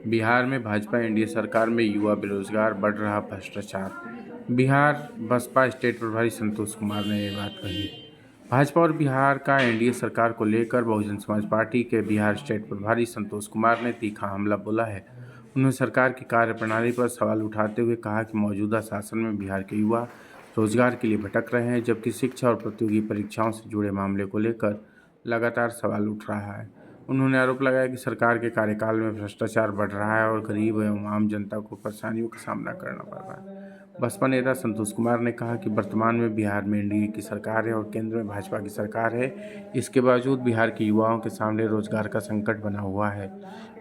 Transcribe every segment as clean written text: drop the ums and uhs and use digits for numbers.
बिहार में भाजपा एनडीए सरकार में युवा बेरोजगार, बढ़ रहा भ्रष्टाचार। बिहार बसपा स्टेट प्रभारी संतोष कुमार ने ये बात कही। भाजपा और बिहार का एनडीए सरकार को लेकर बहुजन समाज पार्टी के बिहार स्टेट प्रभारी संतोष कुमार ने तीखा हमला बोला है। उन्होंने सरकार की कार्यप्रणाली पर सवाल उठाते हुए कहा कि मौजूदा शासन में बिहार के युवा रोजगार के लिए भटक रहे हैं, जबकि शिक्षा और प्रतियोगी परीक्षाओं से जुड़े मामले को लेकर लगातार सवाल उठ रहा है। उन्होंने आरोप लगाया कि सरकार के कार्यकाल में भ्रष्टाचार बढ़ रहा है और गरीब एवं आम जनता को परेशानियों का सामना करना पड़ रहा है। बसपा नेता संतोष कुमार ने कहा कि वर्तमान में बिहार में एनडीए की सरकार है और केंद्र में भाजपा की सरकार है। इसके बावजूद बिहार के युवाओं के सामने रोजगार का संकट बना हुआ है।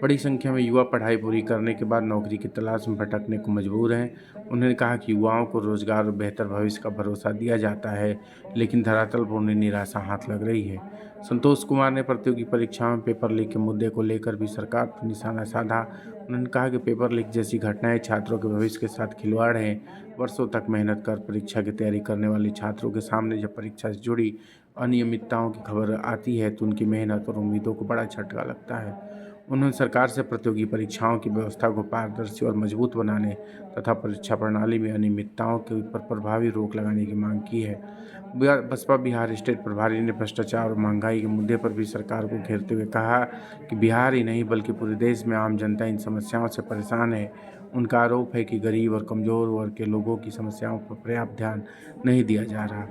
बड़ी संख्या में युवा पढ़ाई पूरी करने के बाद नौकरी की तलाश में भटकने को मजबूर हैं। उन्होंने कहा कि युवाओं को रोजगार और बेहतर भविष्य का भरोसा दिया जाता है, लेकिन धरातल पर उन्हें निराशा हाथ लग रही है। संतोष कुमार ने प्रतियोगी परीक्षाओं में पेपर लीक के मुद्दे को लेकर भी सरकार पर निशाना साधा। उन्होंने कहा कि पेपर लीक जैसी घटनाएं छात्रों के भविष्य के साथ खिलवाड़ है। वर्षों तक मेहनत कर परीक्षा की तैयारी करने वाले छात्रों के सामने जब परीक्षा से जुड़ी अनियमितताओं की खबर आती है तो उनकी मेहनत और उम्मीदों को बड़ा झटका लगता है। उन्होंने सरकार से प्रतियोगी परीक्षाओं की व्यवस्था को पारदर्शी और मजबूत बनाने तथा परीक्षा प्रणाली में अनियमितताओं के ऊपर प्रभावी रोक लगाने की मांग की है। बसपा बिहार स्टेट प्रभारी ने भ्रष्टाचार और महंगाई के मुद्दे पर भी सरकार को घेरते हुए कहा कि बिहार ही नहीं बल्कि पूरे देश में आम जनता इन समस्याओं से परेशान है। उनका आरोप है कि गरीब और कमज़ोर वर्ग के लोगों की समस्याओं पर पर्याप्त ध्यान नहीं दिया जा रहा।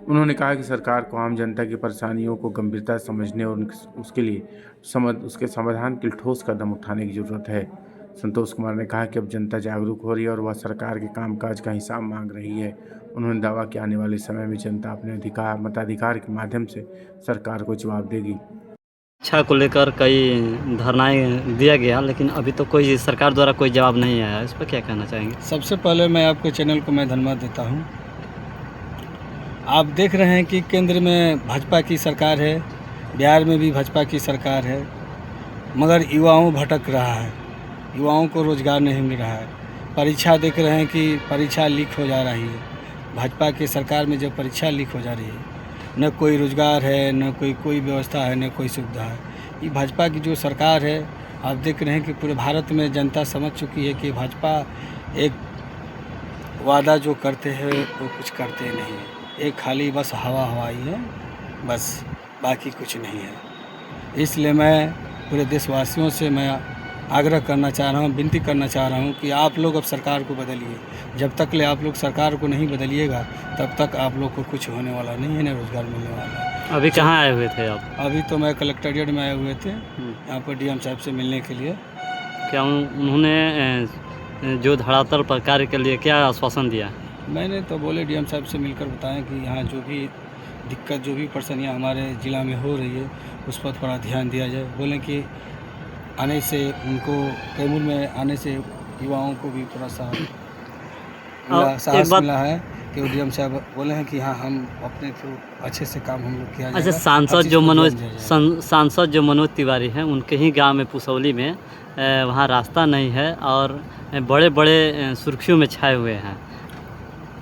उन्होंने कहा कि सरकार को आम जनता की परेशानियों को गंभीरता से समझने और उसके समाधान के लिए ठोस कदम उठाने की ज़रूरत है। संतोष कुमार ने कहा कि अब जनता जागरूक हो रही है और वह सरकार के कामकाज का हिसाब मांग रही है। उन्होंने दावा किया आने वाले समय में जनता अपने मताधिकार के माध्यम से सरकार को जवाब देगी। शिक्षा को लेकर कई धरनाएं दिया गया, लेकिन अभी तो कोई सरकार द्वारा कोई जवाब नहीं आया। इस पर क्या कहना चाहेंगे? सबसे पहले मैं आपके चैनल को मैं धन्यवाद देता हूं। आप देख रहे हैं कि केंद्र में भाजपा की सरकार है, बिहार में भी भाजपा की सरकार है, मगर युवाओं भटक रहा है, युवाओं को रोज़गार नहीं मिल रहा है। परीक्षा देख रहे हैं कि परीक्षा लीक हो जा रही है। भाजपा की सरकार में जब परीक्षा लीक हो जा रही है, न कोई रोज़गार है, न कोई व्यवस्था है, न कोई सुविधा है। ये भाजपा की जो सरकार है, आप देख रहे हैं कि पूरे भारत में जनता समझ चुकी है कि भाजपा एक वादा जो करते हैं वो कुछ करते नहीं है। एक खाली बस हवाई है, बस बाकी कुछ नहीं है। इसलिए मैं पूरे देशवासियों से मैं आग्रह करना चाह रहा हूँ, विनती करना चाह रहा हूँ कि आप लोग अब सरकार को बदलिए। जब तक ले आप लोग सरकार को नहीं बदलिएगा तब तक आप लोग को कुछ होने वाला नहीं है, न रोज़गार मिलने वाला है। अभी कहाँ आए हुए थे आप? अभी तो मैं कलेक्ट्रेट में आए हुए थे, यहाँ पर डीएम साहब से मिलने के लिए। क्या उन्होंने जो धरातल पर कार्य के लिए क्या आश्वासन दिया? मैंने तो बोले डीएम साहब से मिलकर बताएं कि यहाँ जो भी दिक्कत, जो भी परेशानियाँ हमारे ज़िला में हो रही है उस पर थोड़ा ध्यान दिया जाए। बोलें कि आने से उनको कैमूर में आने से युवाओं को भी थोड़ा सा साहस मिला है कि डीएम साहब बोले हैं कि हाँ, हम अपने थ्रू अच्छे से काम हम लोग किया जाएगा। अच्छा, सांसद जो मनोज तिवारी हैं, उनके ही गांव में पुसौली में वहाँ रास्ता नहीं है और बड़े बड़े सुर्खियों में छाए हुए हैं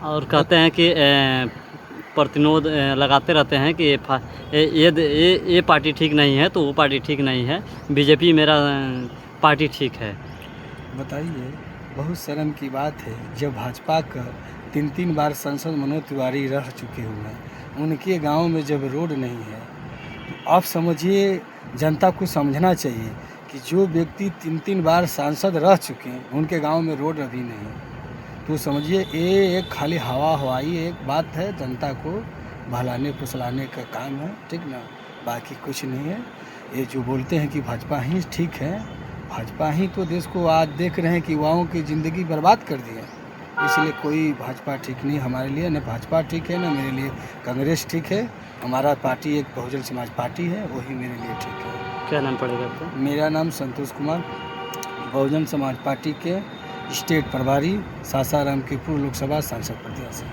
और कहते हैं कि प्रतिनोद लगाते रहते हैं कि ये पार्टी ठीक नहीं है तो वो पार्टी ठीक नहीं है, बीजेपी मेरा पार्टी ठीक है। बताइए, बहुत शर्म की बात है जब भाजपा का 3 बार सांसद मनोज तिवारी रह चुके हुए हैं, उनके गांव में जब रोड नहीं है तो आप समझिए, जनता को समझना चाहिए कि जो व्यक्ति 3 बार सांसद रह चुके हैं उनके गांव में रोड अभी नहीं है, तो समझिए ये एक खाली हवाई एक बात है, जनता को बहलाने फुसलाने का काम है, ठीक ना, बाकी कुछ नहीं है। ये जो बोलते हैं कि भाजपा ही ठीक है, भाजपा ही तो देश को आज देख रहे हैं कि युवाओं की ज़िंदगी बर्बाद कर दी है। इसलिए कोई भाजपा ठीक नहीं हमारे लिए, न भाजपा ठीक है, न मेरे लिए कांग्रेस ठीक है। हमारा पार्टी एक बहुजन समाज पार्टी है, वही मेरे लिए ठीक है। क्या नाम पड़ेगा आपका? मेरा नाम संतोष कुमार, बहुजन समाज पार्टी के स्टेट प्रभारी, सासाराम की पूर्व लोकसभा सांसद प्रत्याशी।